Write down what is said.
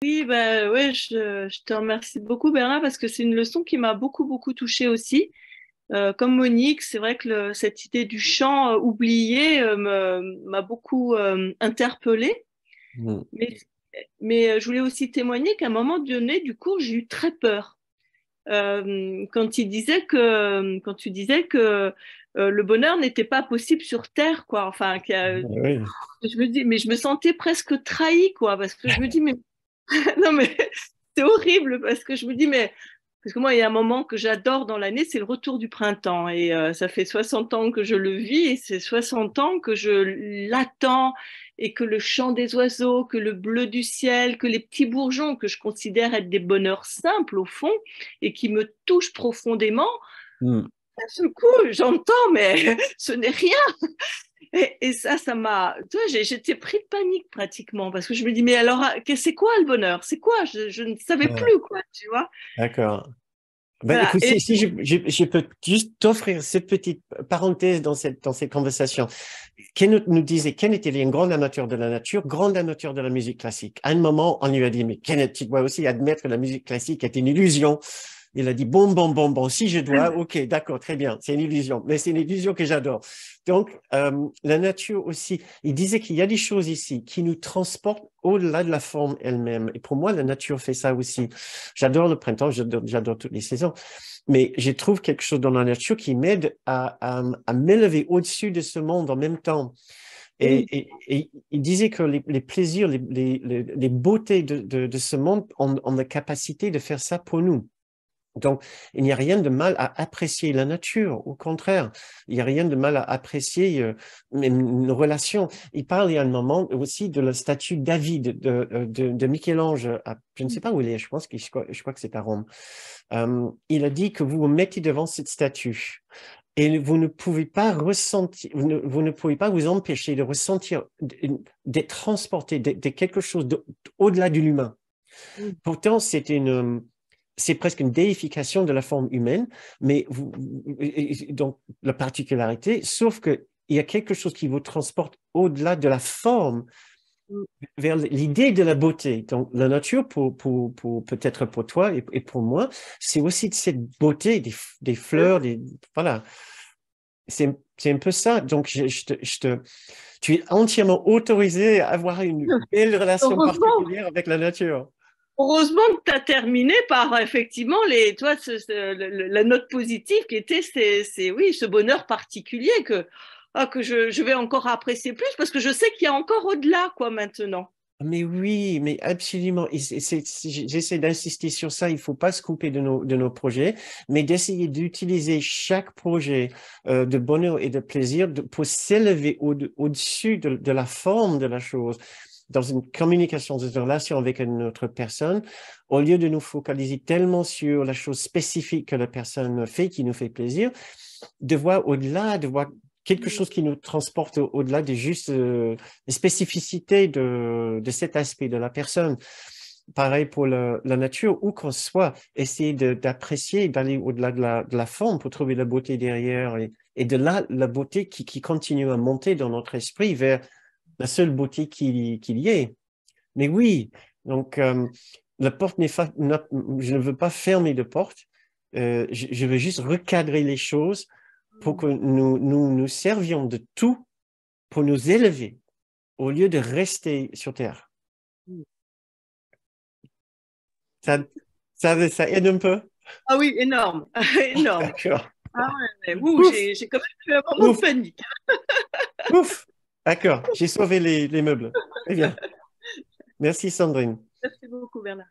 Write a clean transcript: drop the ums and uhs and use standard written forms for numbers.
Oui, bah, ouais, je te remercie beaucoup, Bernard, parce que c'est une leçon qui m'a beaucoup touchée aussi. Comme Monique, c'est vrai que cette idée du chant oublié m'a beaucoup interpellée. Mm. Mais, mais je voulais aussi témoigner qu'à un moment donné du cours, j'ai eu très peur. Quand tu disais que le bonheur n'était pas possible sur Terre, quoi. Enfin, Oui. je me dis, mais je me sentais presque trahie, quoi, parce que je me dis, mais non, mais c'est horrible parce que je me dis, mais parce que moi, il y a un moment que j'adore dans l'année, c'est le retour du printemps. Et ça fait 60 ans que je le vis et c'est 60 ans que je l'attends et que le chant des oiseaux, que le bleu du ciel, que les petits bourgeons que je considère être des bonheurs simples au fond et qui me touchent profondément, Mm. d'un seul coup, j'entends, mais ce n'est rien. Et ça, ça m'a. Tu vois, j'étais pris de panique pratiquement parce que je me dis, mais alors, c'est quoi le bonheur? C'est quoi? Je ne savais Ah, plus, quoi, tu vois? d'accord. Ben, Voilà. écoute, si je peux juste t'offrir cette petite parenthèse dans cette conversation. Ken nous disait, Ken était un grand amateur de la nature, grand amateur de la musique classique. À un moment, on lui a dit, mais Ken, tu dois aussi admettre que la musique classique est une illusion. Il a dit, bon, si je dois, ok, d'accord, très bien, c'est une illusion, mais c'est une illusion que j'adore. Donc, la nature aussi, il disait qu'il y a des choses ici qui nous transportent au-delà de la forme elle-même. Et pour moi, la nature fait ça aussi. J'adore le printemps, j'adore toutes les saisons, mais je trouve quelque chose dans la nature qui m'aide à m'élever au-dessus de ce monde en même temps. Oui. Et il disait que les plaisirs, les beautés de ce monde ont la capacité de faire ça pour nous. Donc, il n'y a rien de mal à apprécier la nature, au contraire, il n'y a rien de mal à apprécier même une relation. Il parle, il y a un moment aussi de la statue David de Michel-Ange. Je ne sais pas où il est, je crois que c'est à Rome. Il a dit que vous vous mettez devant cette statue et vous ne pouvez pas ressentir, vous ne pouvez pas vous empêcher de ressentir, d'être transporté de quelque chose au-delà de l'humain. Pourtant, c'est presque une déification de la forme humaine, mais donc la particularité, sauf que il y a quelque chose qui vous transporte au-delà de la forme vers l'idée de la beauté. Donc, la nature, peut-être pour toi et pour moi, c'est aussi de cette beauté des fleurs, voilà. C'est un peu ça. Donc, tu es entièrement autorisé à avoir une belle relation Heureusement, particulière avec la nature. heureusement que tu as terminé par effectivement toi, la note positive qui était oui, ce bonheur particulier que je vais encore apprécier plus parce que je sais qu'il y a encore au-delà, quoi, maintenant. Mais oui, mais absolument. Et j'essaie d'insister sur ça. Il faut pas se couper de nos projets, mais d'essayer d'utiliser chaque projet de bonheur et de plaisir pour s'élever au-dessus de la forme de la chose, dans une communication, dans une relation avec une autre personne, au lieu de nous focaliser tellement sur la chose spécifique que la personne fait, qui nous fait plaisir, de voir au-delà, de voir quelque chose qui nous transporte au-delà de juste les spécificités de cet aspect de la personne. Pareil pour la nature, où qu'on soit, essayer d'apprécier, d'aller au-delà de la forme pour trouver la beauté derrière et de là, la beauté qui continue à monter dans notre esprit vers la seule beauté qu'il y ait. Mais oui, donc la porte je ne veux pas fermer de porte, je veux juste recadrer les choses pour que nous servions de tout pour nous élever au lieu de rester sur Terre. Ça, ça aide un peu? Ah oui, énorme, énorme. D'accord. Ah ouais, ouais. Ouh, Ouf, j'ai quand même eu un moment de ouf, panique. ouf. D'accord, j'ai sauvé les meubles. Très bien. Merci Sandrine. Merci beaucoup, Bernard.